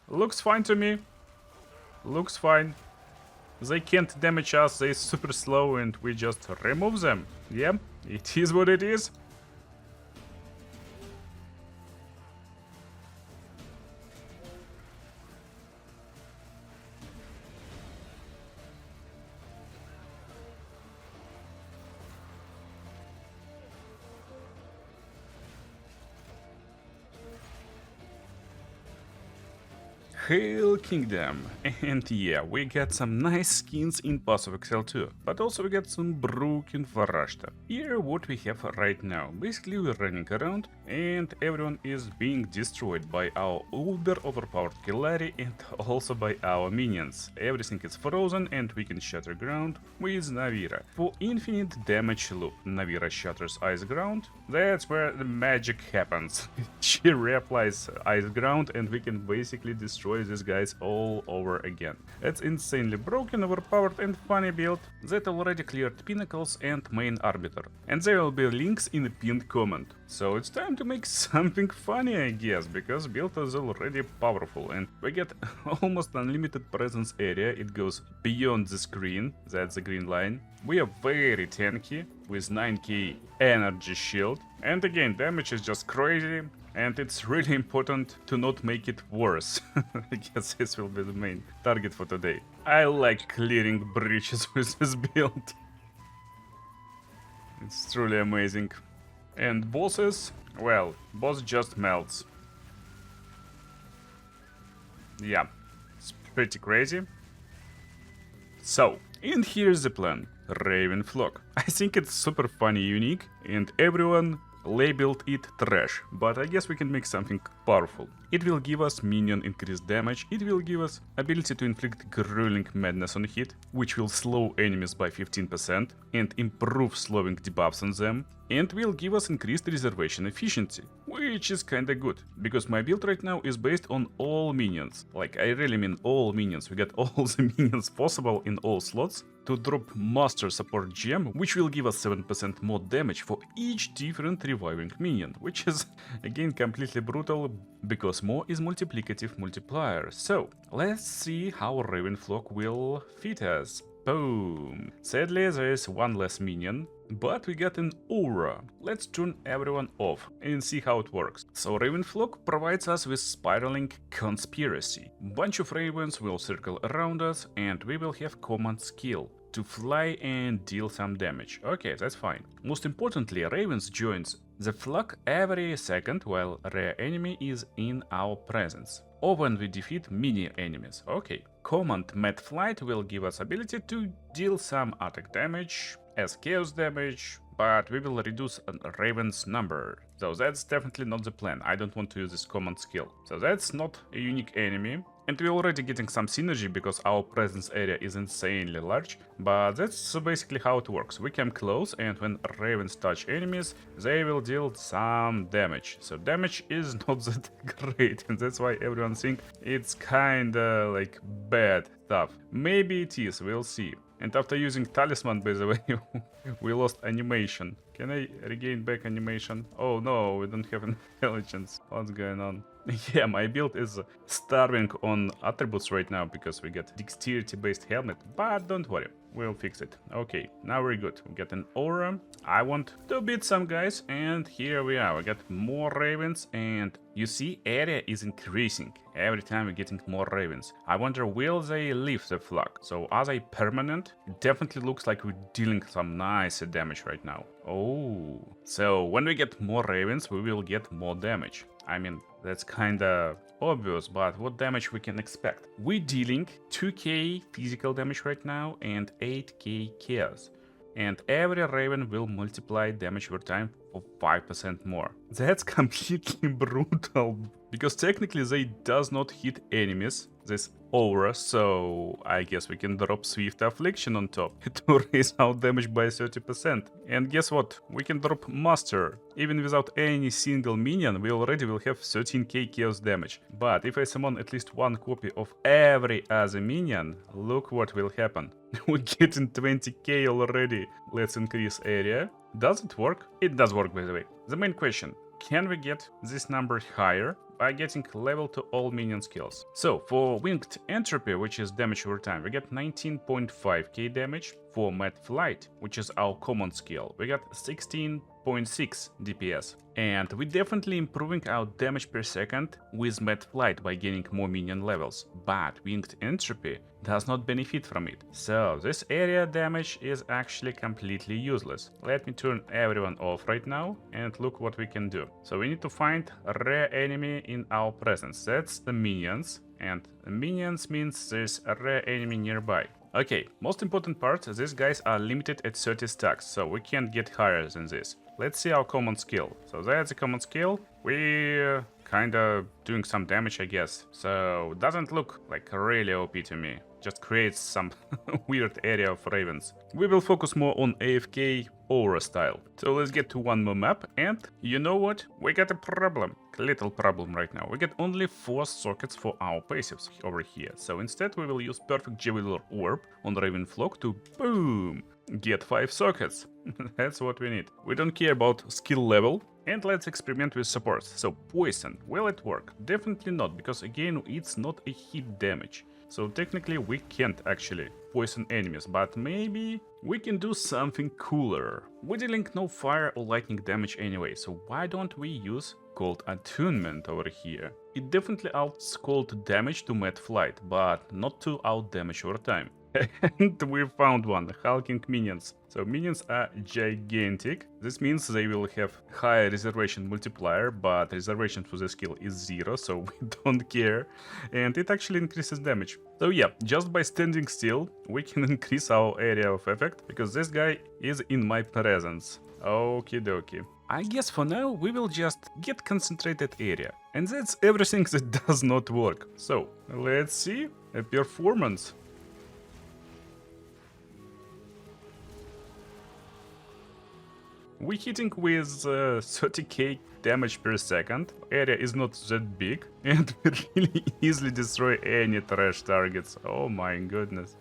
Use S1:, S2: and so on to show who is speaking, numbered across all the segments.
S1: Looks fine to me. Looks fine. They can't damage us, they're super slow and we just remove them. Yeah, it is what it is. Hail Kingdom! And yeah, we got some nice skins in Pass of Excel too, but also we got some broken Varashta. Here what we have right now, basically we're running around and everyone is being destroyed by our uber overpowered Killari and also by our minions. Everything is frozen and we can shatter ground with Navira. For infinite damage loop, Navira shatters ice ground, that's where the magic happens. She reapplies ice ground and we can basically destroy these guys all over again. It's insanely broken, overpowered and funny build that already cleared Pinnacles and Main Arbiter. And there will be links in the pinned comment. So it's time to make something funny, I guess, because build is already powerful and we get almost unlimited presence area. It goes beyond the screen, that's the green line. We are very tanky with 9k energy shield. And again, damage is just crazy. And it's really important to not make it worse. I guess this will be the main target for today. I like clearing breaches with this build. It's truly amazing. And bosses? Well, boss just melts. Yeah, it's pretty crazy. So, and here's the plan. Raven Flock. I think it's super funny, unique, and everyone labeled it trash, but I guess we can make something powerful. It will give us minion increased damage, it will give us ability to inflict grueling madness on hit, which will slow enemies by 15% and improve slowing debuffs on them, and will give us increased reservation efficiency, which is kinda good, because my build right now is based on all minions. Like, I really mean all minions, we get all the minions possible in all slots, to drop Master Support Gem, which will give us 7% more damage for each different reviving minion, which is again completely brutal, because more is multiplicative multiplier. So, let's see how Raven Flock will fit us. Boom! Sadly, there is one less minion, but we got an aura. Let's turn everyone off and see how it works. So Raven Flock provides us with spiraling conspiracy. Bunch of ravens will circle around us and we will have command skill to fly and deal some damage. Okay, that's fine. Most importantly, ravens joins the flock every second while a rare enemy is in our presence, or when we defeat mini enemies. Okay. Command Mad Flight will give us ability to deal some attack damage as chaos damage, but we will reduce a raven's number. So that's definitely not the plan. I don't want to use this command skill. So that's not a unique enemy. And we're already getting some synergy because our presence area is insanely large, but that's basically how it works. We come close and when ravens touch enemies, they will deal some damage. So damage is not that great, and that's why everyone thinks it's kinda like bad stuff. Maybe it is, we'll see. And after using Talisman, by the way, we lost animation. Can I regain back animation? Oh no, we don't have intelligence. What's going on? Yeah, my build is starving on attributes right now because we get dexterity based helmet, but don't worry, we'll fix it. Okay, now we're good. We get an aura. I want to beat some guys, and here we are. We got more ravens, and you see, area is increasing every time we're getting more ravens. I wonder, will they leave the flock? So are they permanent? It definitely looks like we're dealing some nice damage right now. Oh, so when we get more ravens, we will get more damage. I mean, that's kinda obvious, but what damage we can expect? We're dealing 2k physical damage right now and 8k chaos. And every raven will multiply damage over time for 5% more. That's completely brutal, because technically they does not hit enemies, this aura, so I guess we can drop Swift Affliction on top to raise our damage by 30%. And guess what? We can drop Master. Even without any single minion, we already will have 13k chaos damage. But if I summon at least one copy of every other minion, look what will happen. We're getting 20k already. Let's increase area. Does it work? It does work, by the way. The main question, can we get this number higher? by getting level to all minion skills. So for Winged Entropy, which is damage over time, we get 19.5k damage. For Mad Flight, which is our common skill, we got 16.6 DPS. And we're definitely improving our damage per second with Mad Flight by gaining more minion levels, but Winged Entropy does not benefit from it. So this area damage is actually completely useless. Let me turn everyone off right now and look what we can do. So we need to find a rare enemy in our presence. That's the minions, and minions means there's a rare enemy nearby. Okay, most important part, these guys are limited at 30 stacks, so we can't get higher than this. Let's see our common skill. So that's a common skill. We're kinda doing some damage, I guess. So doesn't look like really OP to me. Just creates some weird area of ravens. We will focus more on AFK aura style. So let's get to one more map, and you know what? We got a problem. Little problem right now. We get only 4 sockets for our passives over here. So instead we will use Perfect Jubilar Orb on Raven Flock to boom! Get 5 sockets. That's what we need. We don't care about skill level. And let's experiment with supports. So Poison, will it work? Definitely not, because again it's not a hit damage. So technically we can't actually poison enemies, but maybe we can do something cooler. We're dealing no fire or lightning damage anyway, so why don't we use Cold Attunement over here? It definitely outs cold damage to Mad Flight, but not to out damage over time. And we found one, hulking minions. So minions are gigantic. This means they will have higher reservation multiplier, but reservation for the skill is 0, so we don't care. And it actually increases damage. So yeah, just by standing still, we can increase our area of effect, because this guy is in my presence. Okie dokie. I guess for now we will just get concentrated area. And that's everything that does not work. So, let's see a performance. We're hitting with 30k damage per second. Area is not that big, and we really easily destroy any trash targets. Oh my goodness.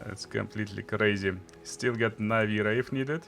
S1: That's completely crazy. Still got Navira if needed.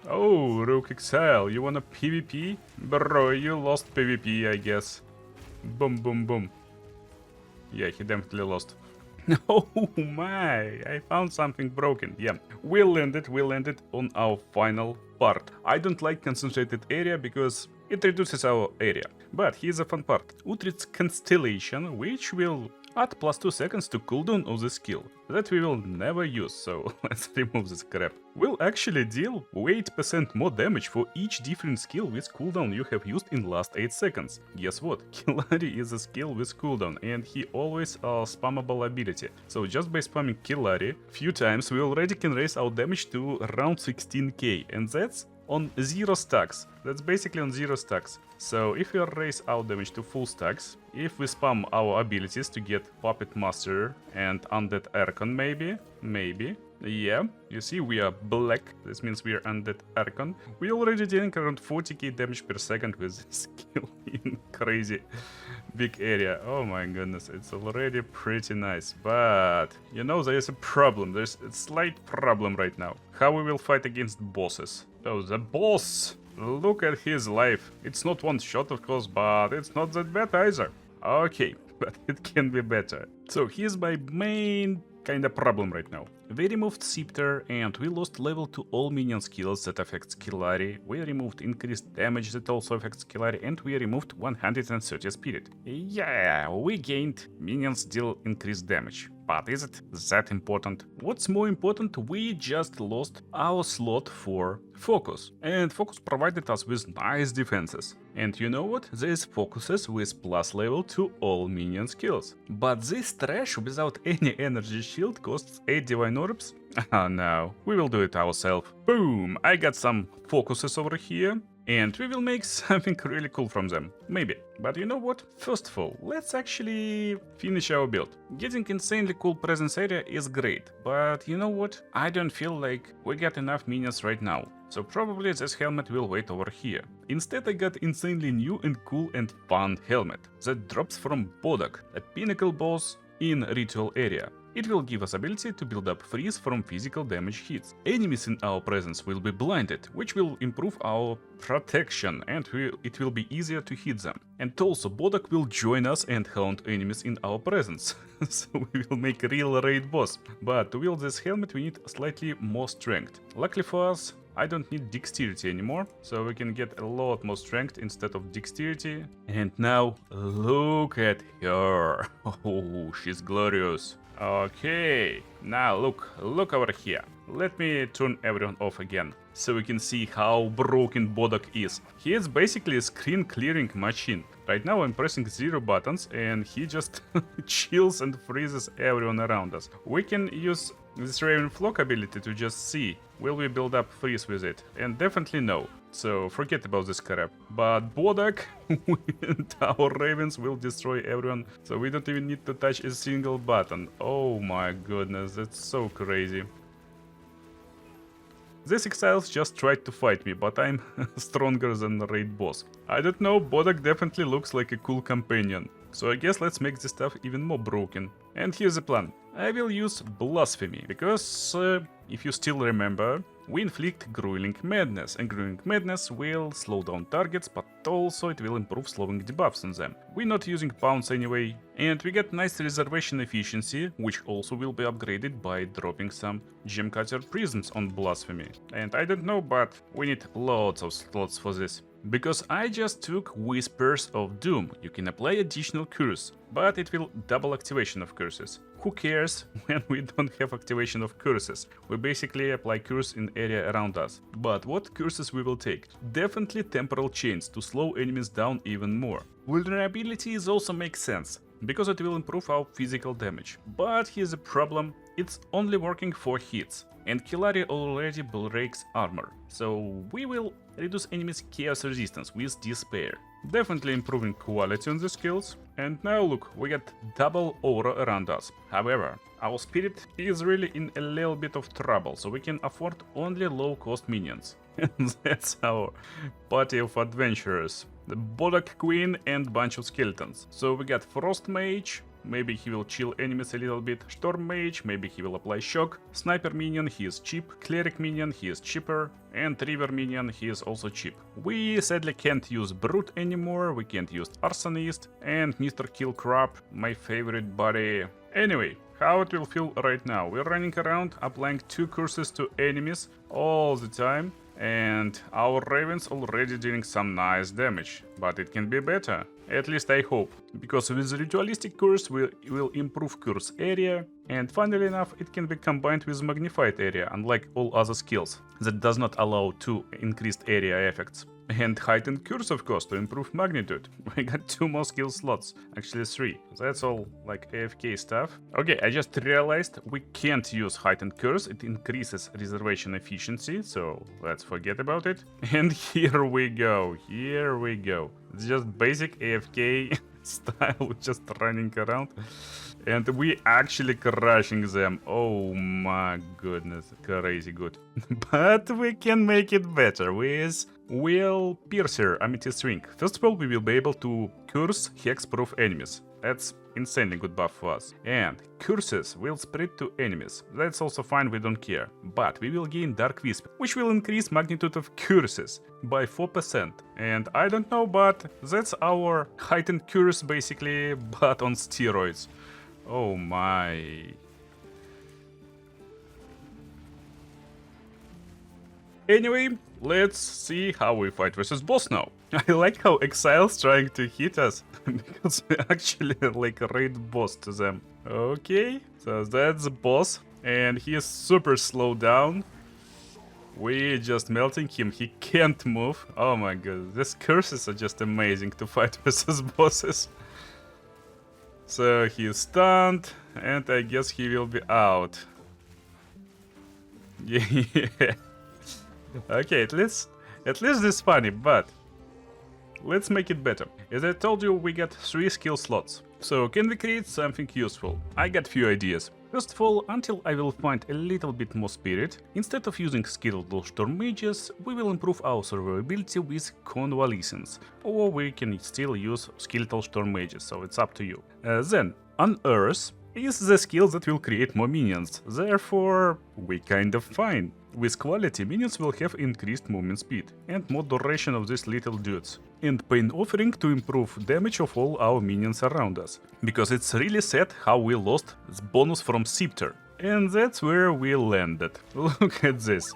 S1: Oh, Rook Exile, you wanna PvP? Bro, you lost PvP, I guess. Boom, boom, boom. Yeah, he definitely lost. Oh my, I found something broken. Yeah, we landed on our final part. I don't like concentrated area because it reduces our area. But here's a fun part. Uhtred's Constellation, which will add +2 seconds to cooldown of the skill. That we will never use, so let's remove this crap. Will actually deal 8% more damage for each different skill with cooldown you have used in last 8 seconds. Guess what? Killari is a skill with cooldown, and he always a spammable ability. So just by spamming Killari few times, we already can raise our damage to around 16k, and that's on 0 stacks. That's basically on 0 stacks. So if we raise our damage to full stacks, if we spam our abilities to get Puppet Master and Undead Archon maybe, yeah, you see we are black, this means we are Undead Archon. We already dealing around 40k damage per second with this skill in crazy big area. Oh my goodness, it's already pretty nice, but you know there is a problem, there's a slight problem right now. How we will fight against bosses? Oh, the boss! Look at his life. It's not one shot of course, but it's not that bad either. Okay, but it can be better. So here's my main kinda problem right now. We removed Scepter and we lost level to all minion skills that affects Killari. We removed increased damage that also affects Killari, and we removed 130 spirit. Yeah, we gained minions deal increased damage. But is it that important? What's more important, we just lost our slot for Focus. And Focus provided us with nice defenses. And you know what? There's focuses with plus level to all minion skills. But this trash without any energy shield costs 8 divine orbs? Oh no, we will do it ourselves. Boom! I got some focuses over here. And we will make something really cool from them. Maybe. But you know what? First of all, let's actually finish our build. Getting insanely cool presence area is great. But you know what? I don't feel like we got enough minions right now. So probably this helmet will wait over here. Instead I got insanely new and cool and fun helmet that drops from Bodak, a pinnacle boss in ritual area. It will give us ability to build up freeze from physical damage hits. Enemies in our presence will be blinded, which will improve our protection and it will be easier to hit them. And also Bodak will join us and hunt enemies in our presence. So we will make a real raid boss. But to wield this helmet we need slightly more strength. Luckily for us, I don't need dexterity anymore, so we can get a lot more strength instead of dexterity. And now look at her. Oh, she's glorious. Okay, now look over here. Let me turn everyone off again, so we can see how broken Bodak is. He is basically a screen clearing machine. Right now I'm pressing 0 buttons and he just chills and freezes everyone around us. We can use this Raven Flock ability to just see, will we build up freeze with it? And definitely no. So forget about this crap. But Bodak and our ravens will destroy everyone, so we don't even need to touch a single button. Oh my goodness, that's so crazy. These exiles just tried to fight me, but I'm stronger than the raid boss. I don't know, Bodak definitely looks like a cool companion. So I guess let's make this stuff even more broken. And here's the plan. I will use Blasphemy, because if you still remember, we inflict Grueling Madness, and Grueling Madness will slow down targets, but also it will improve slowing debuffs on them. We're not using pounds anyway, and we get nice reservation efficiency, which also will be upgraded by dropping some Gem Cutter Prisms on Blasphemy. And I don't know, but we need lots of slots for this. Because I just took Whispers of Doom, you can apply additional curse, but it will double activation of curses. Who cares when we don't have activation of curses? We basically apply curse in area around us. But what curses we will take? Definitely Temporal Chains to slow enemies down even more. Vulnerabilities also make sense, because it will improve our physical damage. But here's the problem, it's only working for hits, and Killari already breaks armor, so we will reduce enemies' chaos resistance with Despair. Definitely improving quality on the skills. And now look, we get double aura around us. However, our spirit is really in a little bit of trouble, so we can afford only low-cost minions. And that's our party of adventurers. The Bodak Queen and bunch of skeletons. So we got Frost Mage, maybe he will chill enemies a little bit. Storm Mage, maybe he will apply shock. Sniper Minion, he is cheap. Cleric Minion, he is cheaper. And River Minion, he is also cheap. We sadly can't use Brute anymore, we can't use Arsonist. And Mr. Kill Crab, my favorite buddy. Anyway, how it will feel right now. We're running around, applying 2 curses to enemies all the time. And our ravens already doing some nice damage, but it can be better. At least I hope, because with ritualistic curse we will improve curse area, and funnily enough it can be combined with magnified area, unlike all other skills that does not allow 2 increased area effects. And heightened curse, of course, to improve magnitude. We got 2 more skill slots, actually 3. That's all like AFK stuff. Okay, I just realized we can't use heightened curse, it increases reservation efficiency, so let's forget about it. And here we go. It's just basic AFK style, just running around. And we actually crushing them. Oh my goodness, crazy good. But we can make it better with Will Piercer Amethyst Ring. First of all, we will be able to curse hex-proof enemies. That's insanely good buff for us. And curses will spread to enemies. That's also fine, we don't care. But we will gain Dark Wisp, which will increase magnitude of curses by 4%. And I don't know, but that's our heightened curse basically, but on steroids. Oh my. Anyway, let's see how we fight versus boss now. I like how Exile's trying to hit us, because we actually like raid boss to them. Okay, so that's the boss, and he is super slowed down. We're just melting him, he can't move. Oh my god, these curses are just amazing to fight versus bosses. So he is stunned, and I guess he will be out. Yeah. Okay, at least this is funny, but let's make it better. As I told you, we got 3 skill slots. So can we create something useful? I got few ideas. First of all, until I will find a little bit more spirit, instead of using skeletal storm mages, we will improve our survivability with convalescence. Or we can still use skeletal storm mages, so it's up to you. Then, on Earth, is the skill that will create more minions, therefore we kind of fine. With quality, minions will have increased movement speed and more duration of these little dudes. And Pain Offering to improve damage of all our minions around us. Because it's really sad how we lost this bonus from Scepter. And that's where we landed. Look at this.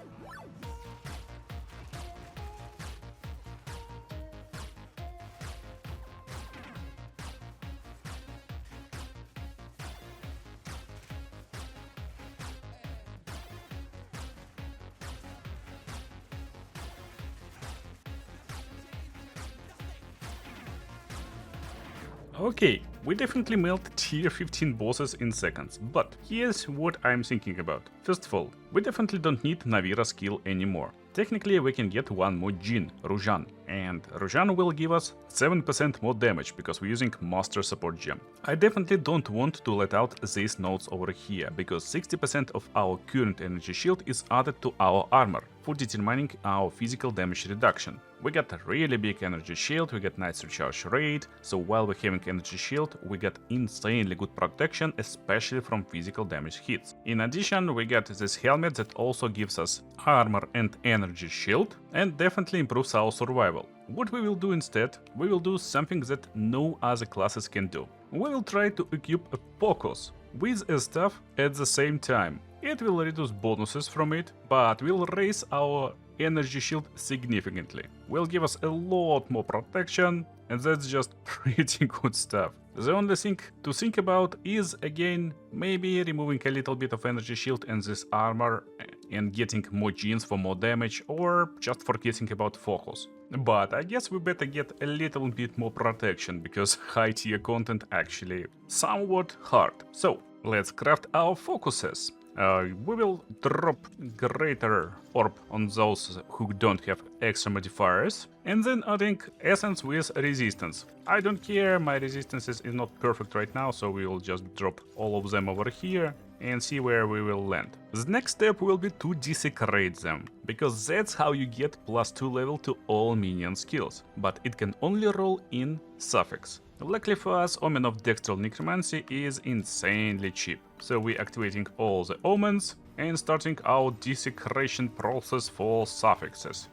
S1: Okay, we definitely melt tier 15 bosses in seconds, but here's what I'm thinking about. First of all, we definitely don't need Navira skill anymore. Technically we can get one more Jin, Rujan, and Rujan will give us 7% more damage because we're using Master Support Gem. I definitely don't want to let out these nodes over here, because 60% of our current energy shield is added to our armor for determining our physical damage reduction. We got a really big energy shield, we got nice recharge rate, so while we're having energy shield, we got insanely good protection, especially from physical damage hits. In addition, we got this helmet that also gives us armor and energy shield, and definitely improves our survival. What we will do instead, we will do something that no other classes can do. We will try to equip a focus with a staff at the same time. It will reduce bonuses from it, but will raise our energy shield significantly. Will give us a lot more protection, and that's just pretty good stuff. The only thing to think about is, again, maybe removing a little bit of energy shield and this armor and getting more genes for more damage, or just forgetting about focus. But I guess we better get a little bit more protection, because high tier content actually somewhat hard. So let's craft our focuses. We will drop greater orb on those who don't have extra modifiers, and then adding essence with resistance. I don't care, my resistances is not perfect right now, so we will just drop all of them over here and see where we will land. The next step will be to desecrate them, because that's how you get +2 level to all minion skills, but it can only roll in suffix. Luckily for us, Omen of Dextral Necromancy is insanely cheap, so we're activating all the omens and starting our desecration process for suffixes.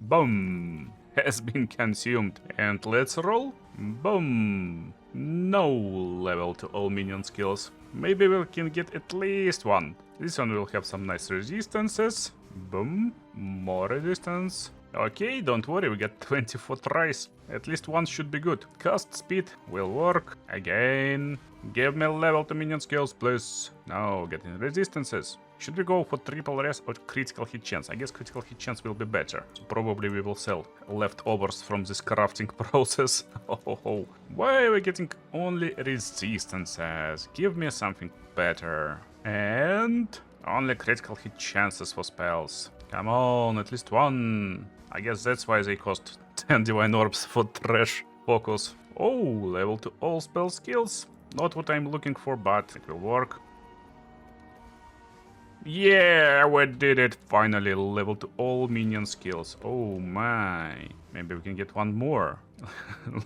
S1: Boom! Has been consumed. And let's roll. Boom! No level to all minion skills. Maybe we can get at least one. This one will have some nice resistances. Boom! More resistance. Okay, don't worry, we got 24 tries. At least one should be good. Cast speed will work. Again. Give me level to minion skills, please. No, getting resistances. Should we go for triple res or critical hit chance? I guess critical hit chance will be better. So probably we will sell leftovers from this crafting process. Oh. Why are we getting only resistances? Give me something better. And only critical hit chances for spells. Come on, at least one. I guess that's why they cost 10 divine orbs for trash focus. Oh, level to all spell skills. Not what I'm looking for, but it will work. Yeah, we did it! Finally, level to all minion skills. Oh my. Maybe we can get one more.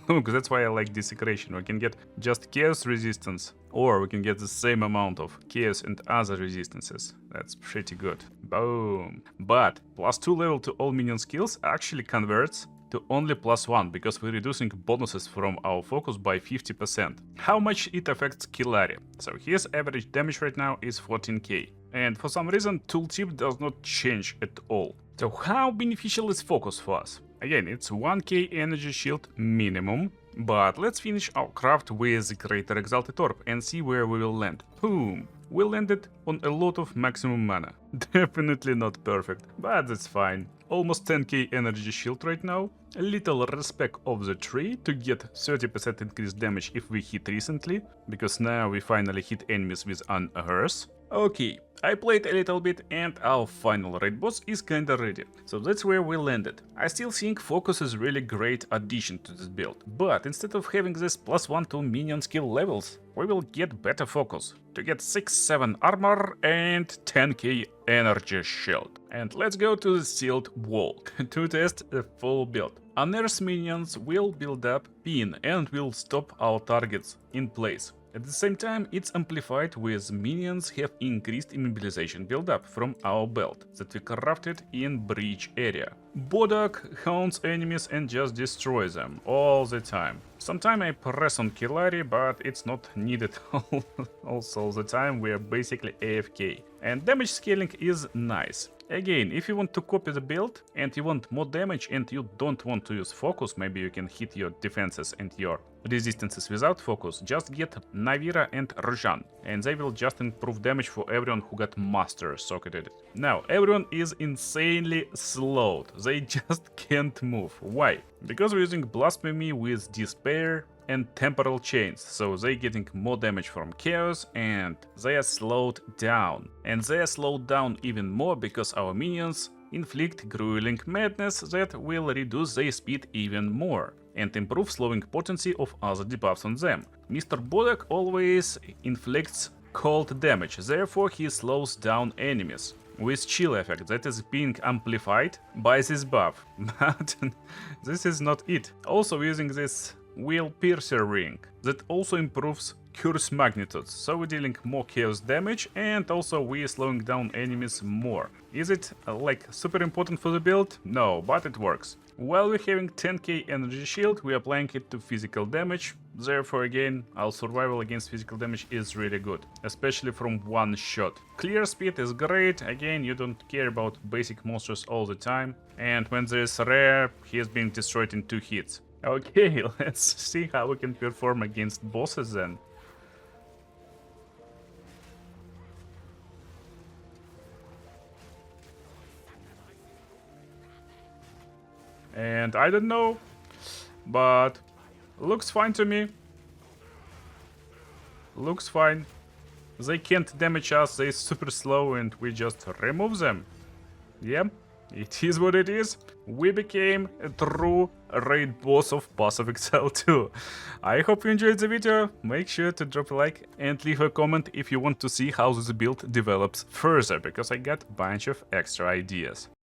S1: Look, that's why I like desecration. We can get just chaos resistance, or we can get the same amount of chaos and other resistances. That's pretty good. Boom. But +2 level to all minion skills actually converts to only +1, because we're reducing bonuses from our focus by 50%. How much it affects Killari? So his average damage right now is 14k. And for some reason, tooltip does not change at all. So how beneficial is focus for us? Again, it's 1k energy shield minimum, but let's finish our craft with the Greater Exalted Orb and see where we will land. Boom! We landed on a lot of maximum mana. Definitely not perfect, but that's fine. Almost 10k energy shield right now. A little respect of the tree to get 30% increased damage if we hit recently, because now we finally hit enemies with an hearse. Okay, I played a little bit and our final raid boss is kinda ready, so that's where we landed. I still think focus is really great addition to this build, but instead of having this +1 to minion skill levels, we will get better focus to get 6-7 armor and 10k energy shield. And let's go to the sealed wall to test a full build. Unearth's minions will build up pin and will stop our targets in place. At the same time, it's amplified with minions have increased immobilization build-up from our belt that we crafted in breach area. Bodak haunts enemies and just destroys them all the time. Sometimes I press on Killari, but it's not needed all the time, we are basically AFK. And damage scaling is nice. Again, if you want to copy the build and you want more damage and you don't want to use focus, maybe you can hit your defenses and your resistances without focus, just get Navira and Rajan, and they will just improve damage for everyone who got Master socketed. Now, everyone is insanely slowed, they just can't move. Why? Because we're using Blasphemy with Despair and Temporal Chains, so they're getting more damage from Chaos and they are slowed down. And they are slowed down even more because our minions inflict Grueling Madness that will reduce their speed even more and improve slowing potency of other debuffs on them. Mr. Bodak always inflicts cold damage, therefore he slows down enemies with chill effect that is being amplified by this buff. But this is not it. Also using this Wheel Piercer Ring that also improves Curse Magnitudes, so we're dealing more chaos damage and also we're slowing down enemies more. Is it like super important for the build? No, but it works. While we're having 10k energy shield, we are applying it to physical damage, therefore again, our survival against physical damage is really good, especially from one shot. Clear speed is great, again, you don't care about basic monsters all the time, and when there's rare, he is being destroyed in 2 hits. Okay, let's see how we can perform against bosses then. And I don't know, but looks fine to me. Looks fine. They can't damage us, they're super slow and we just remove them. Yep. It is what it is. We became a true raid boss of Pass of Exile 2. I hope you enjoyed the video. Make sure to drop a like and leave a comment if you want to see how this build develops further, because I got a bunch of extra ideas.